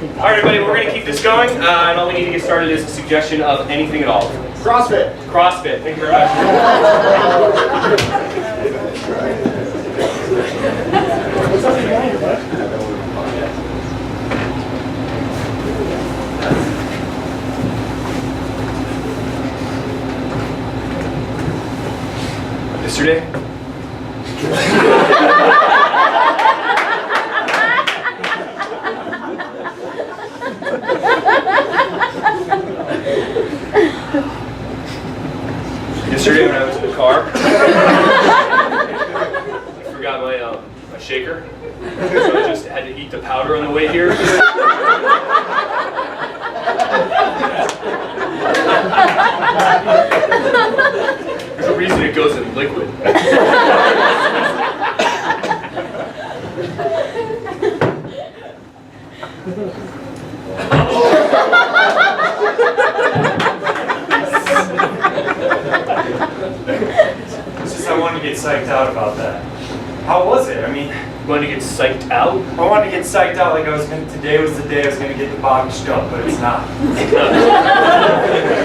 All right, everybody, we're going to keep this going, and all we need to get started is a suggestion of anything at all. CrossFit. CrossFit. Thank you very much. Yesterday? Yesterday when I was in the car, I forgot my shaker, so I just had to eat the powder on the way here. There's a reason it goes in liquid. It's just I wanted to get psyched out about that. How was it? I mean, You wanted to get psyched out? I wanted to get psyched out like today was the day I was going to get the box jump, but it's not.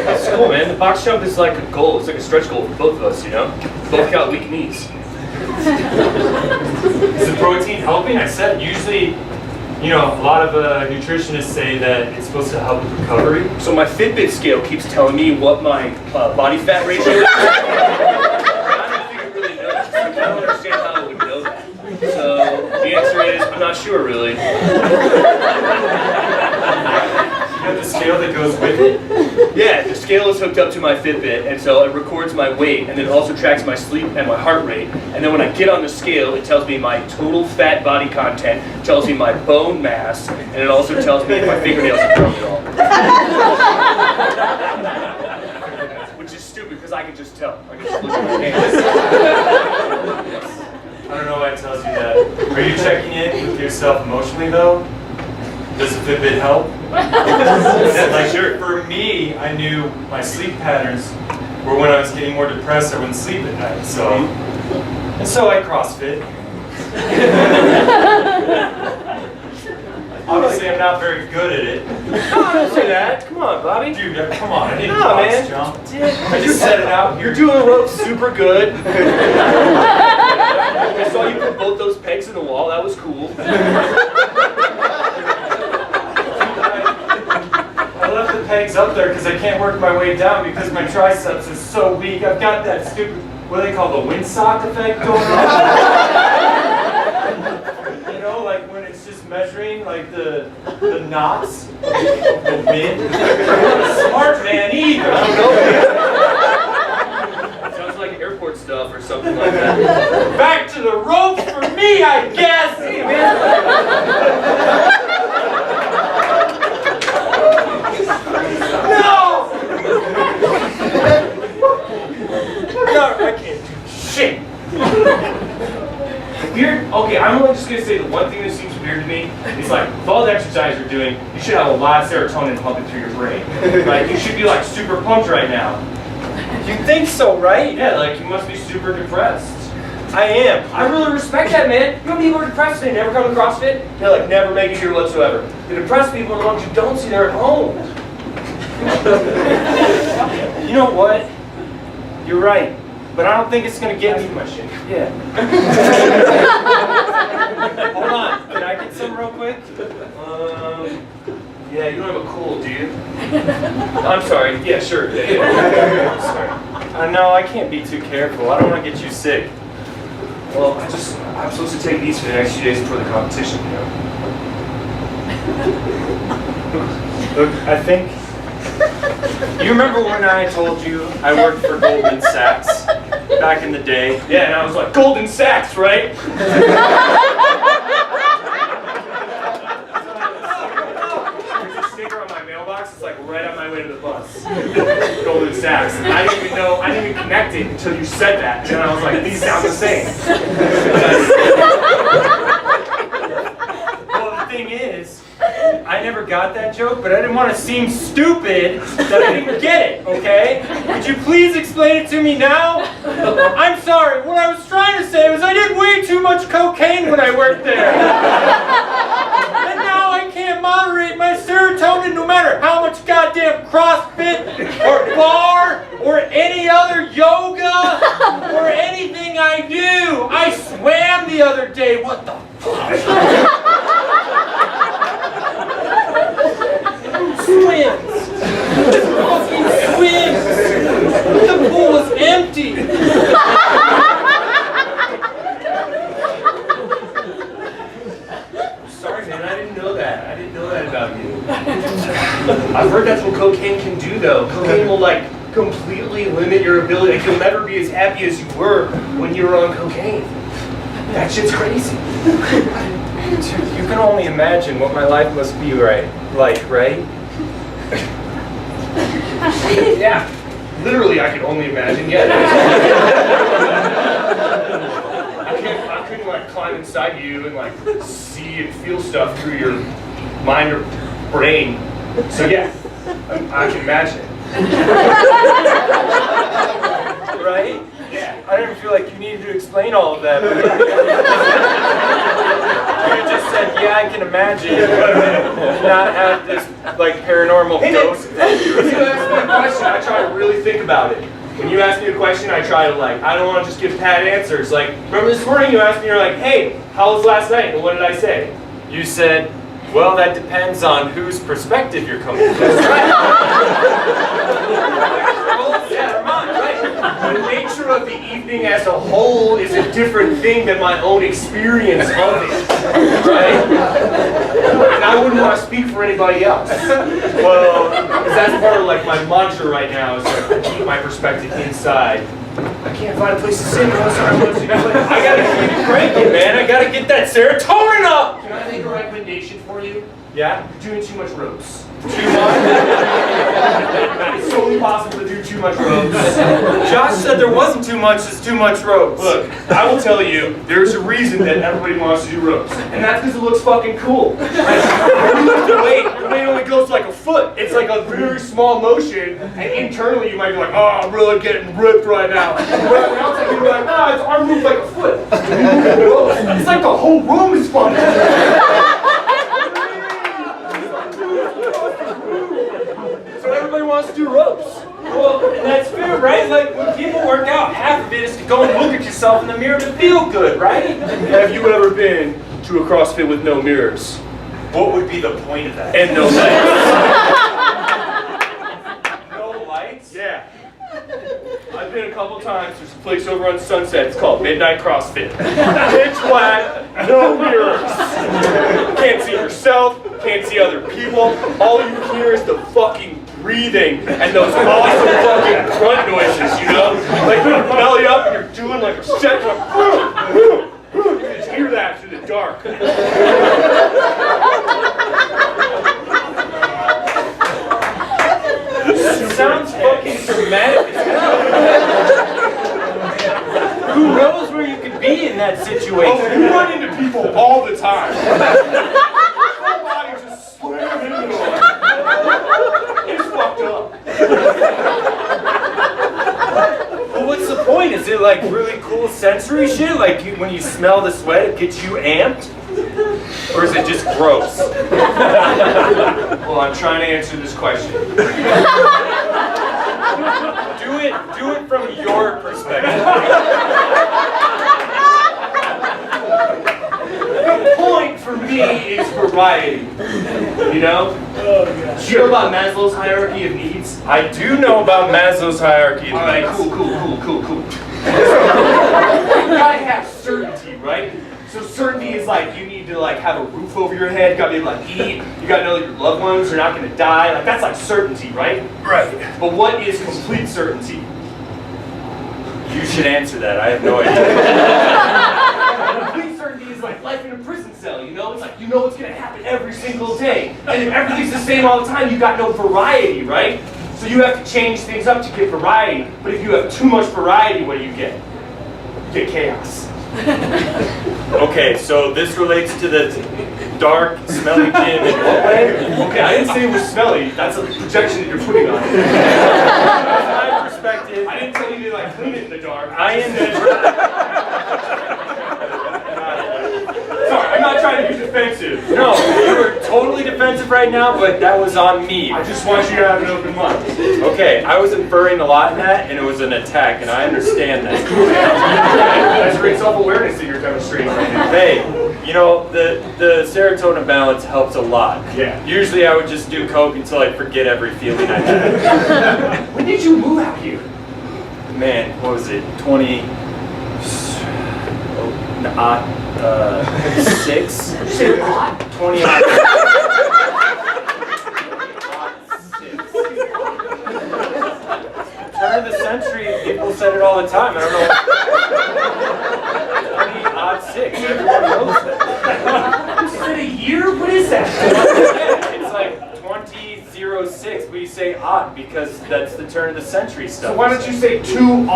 It's cool, man. The box jump is like a goal. It's like a stretch goal for both of us, you know? Both got weak knees. Is the protein helping? I said usually, you know, a lot of nutritionists say that it's supposed to help with recovery. So my Fitbit scale keeps telling me what my body fat ratio is. I don't think it really knows. I don't understand how it would know that. So the answer is, I'm not sure, really. You have the scale that goes with it? Yeah, the scale is hooked up to my Fitbit, and so it records my weight, and then it also tracks my sleep and my heart rate. And then when I get on the scale, it tells me my total fat body content, tells me my bone mass, and it also tells me if my fingernails have grown at all. Which is stupid, because I can just tell. I can just look at my hands. I don't know why it tells you that. Are you checking in with yourself emotionally though? Does the Fitbit help? Like, Sure. For me, I knew my sleep patterns were when I was getting more depressed, I wouldn't sleep at night. So I CrossFit. Obviously, I'm not very good at it. No, don't say that. Come on, Bobby. Dude, come on, I didn't No, box man. jump. I just set it out here. You're doing the ropes super good. I saw you put both those pegs in the wall. That was cool. I left the pegs up there because I can't work my way down because my triceps are so weak. I've got that stupid, what do they call the windsock effect going on? You know, like when it's just measuring like the knots of the wind. I'm not a smart man either. I don't know. Sounds like airport stuff or something like that. Back to the ropes for me, I guess. Hey, man. No! No, I can't do shit. Weird. Okay, I'm only just gonna say the one thing that seems weird to me is like with all the exercise you're doing, you should have a lot of serotonin pumping through your brain. Right? You should be like super pumped right now. You think so, right? Yeah, like you must be super depressed. I am. I really respect that, man. You know people are depressed and they never come to CrossFit? They like never make it here whatsoever. The depressed people are the ones you don't see, they're at home. You know what? You're right. But I don't think it's gonna get me. My shit. Yeah. Hold on. Can I get some real quick? Yeah, you don't have a cool, do you? I'm sorry. Yeah, sure. Yeah. Sorry. I know I can't be too careful. I don't want to get you sick. Well, I'm supposed to take these for the next few days before the competition, you know? Look, I think. You remember when I told you I worked for Goldman Sachs back in the day? Yeah, and I was like, Golden Sacks, right? There's a sticker on my mailbox. It's like right on my way to the bus. Golden Sacks. And I didn't even connect it until you said that. And then I was like, these sound the same. Well, the thing is, I never got that joke, but I didn't want to seem stupid that I didn't get it, okay? Could you please explain it to me now? I'm sorry, what I was trying to say was I did way too much cocaine when I worked there. And now I can't moderate my goddamn CrossFit or bar or any other yoga or anything I do. I swam the other day. What the fuck? Swims. Fucking swims. The pool was empty. Sorry, man, I didn't know that. I didn't know that about you. I've heard that's what cocaine can do, though. Cocaine will, like, completely limit your ability. Like, you'll never be as happy as you were when you were on cocaine. That shit's crazy. Dude, you can only imagine what my life must be right? Yeah. Literally, I can only imagine. Yeah. I couldn't, like, climb inside you and, like, see and feel stuff through your mind or brain. So, yeah, I can imagine it. Right? Yeah. I didn't feel like you needed to explain all of that. But you just said, yeah, I can imagine. Not have this, like, paranormal ghost. When you ask me a question, I try to really think about it. When you ask me a question, I try to, like, I don't want to just give pat answers. Like, remember this morning you asked me, you're like, hey, how was last night? And what did I say? You said, well, that depends on whose perspective you're coming from. That's right. Yeah, mine, right. The nature of the evening as a whole is a different thing than my own experience of it, right? And I wouldn't want to speak for anybody else. Well, because that's part of, like, my mantra right now is to keep my perspective inside. I can't find a place to sit. I gotta keep it cranking, man. I gotta get that serotonin up. Can I make a recommendation for you? Yeah? You're doing too much ropes. Too much? It's totally possible to do too much ropes. Josh said there wasn't too much, there's too much ropes. Look, I will tell you, there's a reason that everybody wants to do ropes. And that's because it looks fucking cool. Like, when you lift the weight only goes like a foot. It's like a very small motion, and internally you might be like, oh, I'm really getting ripped right now. But outside you'll be like, oh, its arm moves like a foot. It's like the whole room is fucking. So everybody wants to do ropes. Well, that's fair, right? Like, when people work out, half of it is to go and look at yourself in the mirror to feel good, right? Have you ever been to a CrossFit with no mirrors? What would be the point of that? And no lights. No lights? Yeah. I've been a couple times. There's a place over on Sunset. It's called Midnight CrossFit. Pitch black, no mirrors. Can't see yourself, can't see other people. All you hear is the fucking breathing and those awesome fucking grunt noises, you know? Like when you belly up and you're doing like a set, like, you just hear that through the dark. It sounds fucking dramatic. Who knows where you could be in that situation? Oh, you run into people all the time. Your body just slams into them. It's fucked up. Well, what's the point? Is it like really cool sensory shit? Like when you smell the sweat, it gets you amped? Or is it just gross? Well, I'm trying to answer this question. Do it from your perspective. The point for me is variety. You know? Do you know about Maslow's hierarchy of needs? I do know about Maslow's hierarchy of All right, needs. cool. You gotta have certainty, right? So certainty is like you need to like have a roof over your head, you gotta be able to like eat, you gotta know that your loved ones are not gonna die. Like that's like certainty, right? Right. But what is complete certainty? You should answer that. I have no idea. Complete certainty is like life in a prison cell, you know? It's like you know what's gonna happen every single day. And if everything's the same all the time, you got no variety, right? So you have to change things up to get variety. But if you have too much variety, what do? You get chaos. Okay, so this relates to the dark, smelly gym in what way? Okay, I didn't say it was smelly. That's a projection that you're putting on it. That's my perspective. I didn't tell you to like clean it in the dark. Sorry, Sorry, I'm not trying to be defensive. No, you were totally defensive right now, but that was on me. I just want you to have an open mind. Okay, I was inferring a lot in that, and it was an attack, and I understand that. That's great self-awareness that you're demonstrating right now. Hey, you know, the serotonin balance helps a lot. Yeah. Usually I would just do coke until I forget every feeling I had. When did you move out here? Man, what was it? 6? 20 Turn of the century, people said it all the time. I don't know. 20 6. Everyone knows that. You said a year? What is that? Yeah, it's like 2006. We say odd because that's the turn of the century stuff. So why don't you say 2-6?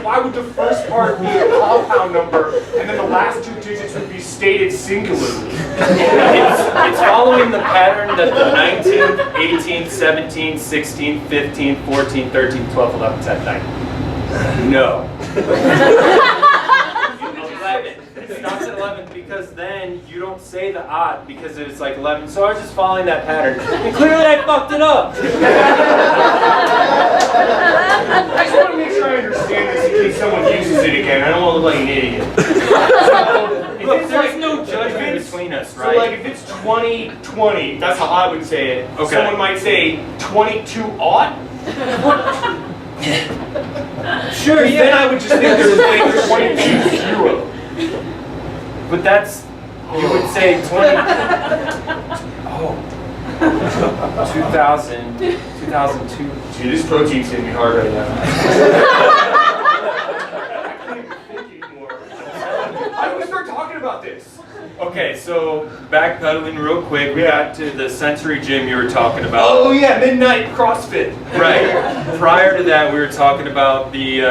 Why would the first part be a compound number and then the last 2 digits would be stated singularly? It's following the pattern that the 19th, 18th, 17th, 16th, 15th, 14th, 13th, 12th, 11th, 10th, 9th. No. 11. It stops at 11 because then you don't say the odd because it's like 11. So I was just following that pattern. And clearly I fucked it up. I just want to make sure I understand this in case someone uses it again. I don't want to look like an idiot. Look, there's no judgment between us, right? So like if it's 2020, that's how I would say it. Okay. Someone might say 22-odd. Sure, yeah. Then I would just think there's like 22-0. But that's, you would say 20, 2002. Dude, this protein's hitting me hard right now. I can't even think anymore. How do we start talking about this? Okay, so backpedaling real quick, we got to the sensory gym you were talking about. Oh yeah, midnight CrossFit. Right. Prior to that, we were talking about the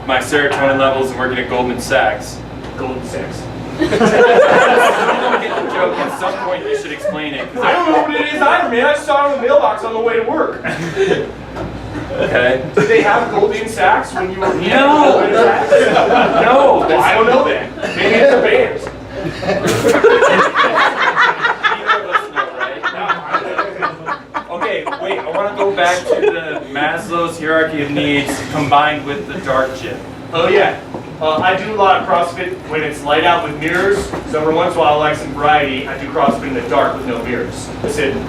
my serotonin levels and working at Goldman Sachs. Golden sex. I don't get the joke. At some point, you should explain it. I don't know what it is either, man. I saw it on the mailbox on the way to work. Okay. Did they have Goldman Sachs when you were here? No. Goldman Sachs? No. Well, I don't know then. Maybe it's a band. Neither of us know, right? Okay, wait. I want to go back to the Maslow's hierarchy of needs combined with the dark gym. Oh yeah. I do a lot of CrossFit when it's light out with mirrors. So every once in a while, I like some variety. I do CrossFit in the dark with no mirrors. That's it. It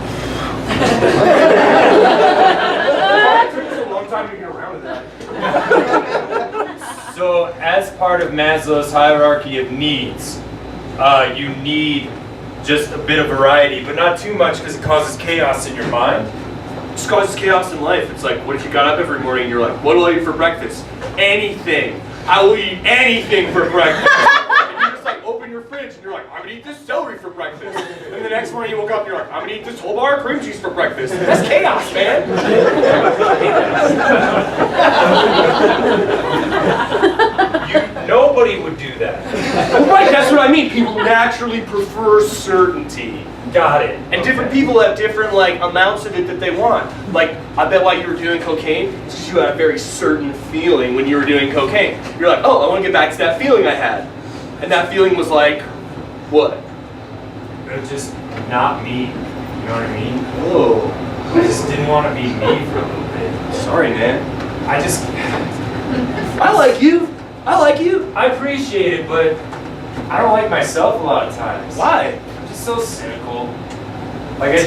took us a long time to get around to that. So, as part of Maslow's hierarchy of needs, you need just a bit of variety, but not too much because it causes chaos in your mind. It just causes chaos in life. It's like, what if you got up every morning and you're like, what will I eat for breakfast? Anything. I will eat anything for breakfast. And you just like open your fridge and you're like, I'm gonna eat this celery for breakfast. And the next morning you woke up and you're like, I'm gonna eat this whole bar of cream cheese for breakfast. That's chaos, man. Nobody would do that. Well, right, that's what I mean. People naturally prefer certainty. Got it. And different people have different like amounts of it that they want. Like, I bet why you were doing cocaine is because you had a very certain feeling when you were doing cocaine. You're like, oh, I want to get back to that feeling I had. And that feeling was like, what? It was just not me. You know what I mean? Oh. I just didn't want to be me for a little bit. Sorry, man. I like you. I like you. I appreciate it, but I don't like myself a lot of times. Why? I'm just so cynical. Like I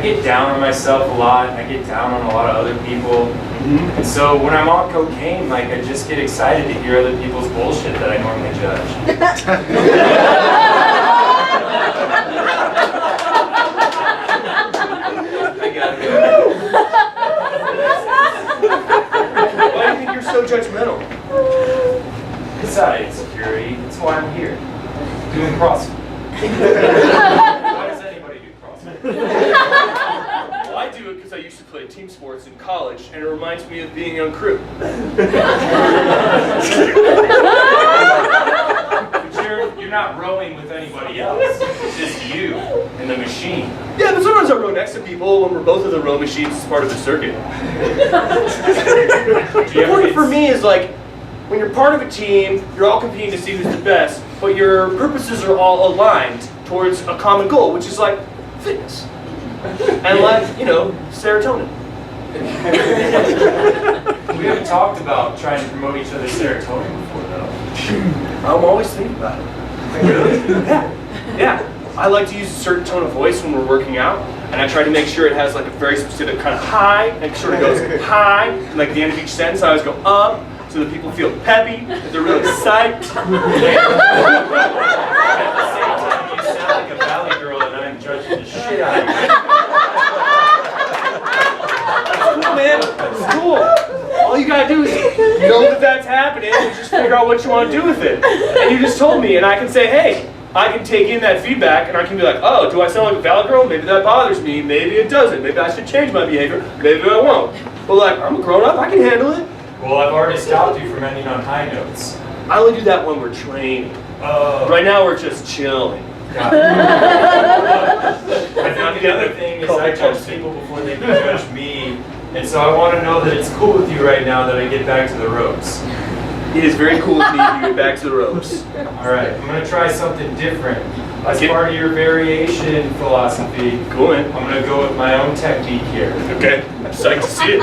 get down on myself a lot. I get down on a lot of other people. And so when I'm on cocaine, like I just get excited to hear other people's bullshit that I normally judge. I got it. Why do you think you're so judgmental? It's not insecurity. It's why I'm here. Doing CrossFit. Why does anybody do CrossFit? Well, I do it because I used to play team sports in college, and it reminds me of being on crew. But you're not rowing with anybody else. It's just you and the machine. Yeah, but sometimes I row next to people when we're both of the row machines as part of the circuit. The point for me is like, when you're part of a team, you're all competing to see who's the best, but your purposes are all aligned towards a common goal, which is like fitness. And like, you know, serotonin. We haven't talked about trying to promote each other's serotonin before, though. I'm always thinking about it. Really? Yeah. I like to use a certain tone of voice when we're working out, and I try to make sure it has like a very specific kind of high, and it sort of goes high, and like the end of each sentence I always go up, so that people feel peppy, that they're really psyched. At the same time, you sound like a valley girl, and I'm judging the shit out of you. Cool, man. It's cool. All you gotta do is know that that's happening and just figure out what you want to do with it. And you just told me, and I can say, hey, I can take in that feedback, and I can be like, oh, do I sound like a valid girl? Maybe that bothers me. Maybe it doesn't. Maybe I should change my behavior. Maybe I won't. But like, I'm a grown-up. I can handle it. Well, I've already stopped you from ending on high notes. I only do that when we're training. Right now, we're just chilling. I think the other thing is I judge people before they can judge me, and so I want to know that it's cool with you right now that I get back to the ropes. It is very cool with me if you get back to the ropes. All right, I'm going to try something different. As part of your variation philosophy, Cool, man. I'm going to go with my own technique here. Okay, I'm psyched to see it.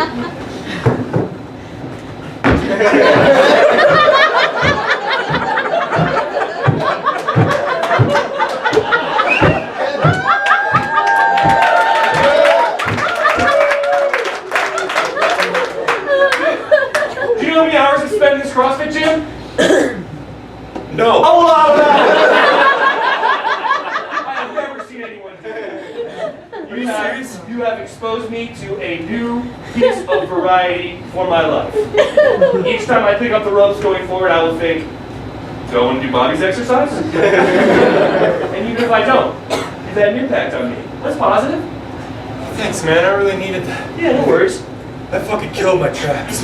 Do you know how many hours I spent in this CrossFit gym? No. A lot of that! I have never seen anyone do that. You have exposed me to a new piece of variety for my life. Each time I pick up the ropes going forward, I will think, do I want to do Bobby's exercise? And even if I don't, it's had an impact on me. That's positive. Thanks, man. I really needed that. Yeah, no worries. That fucking killed my traps.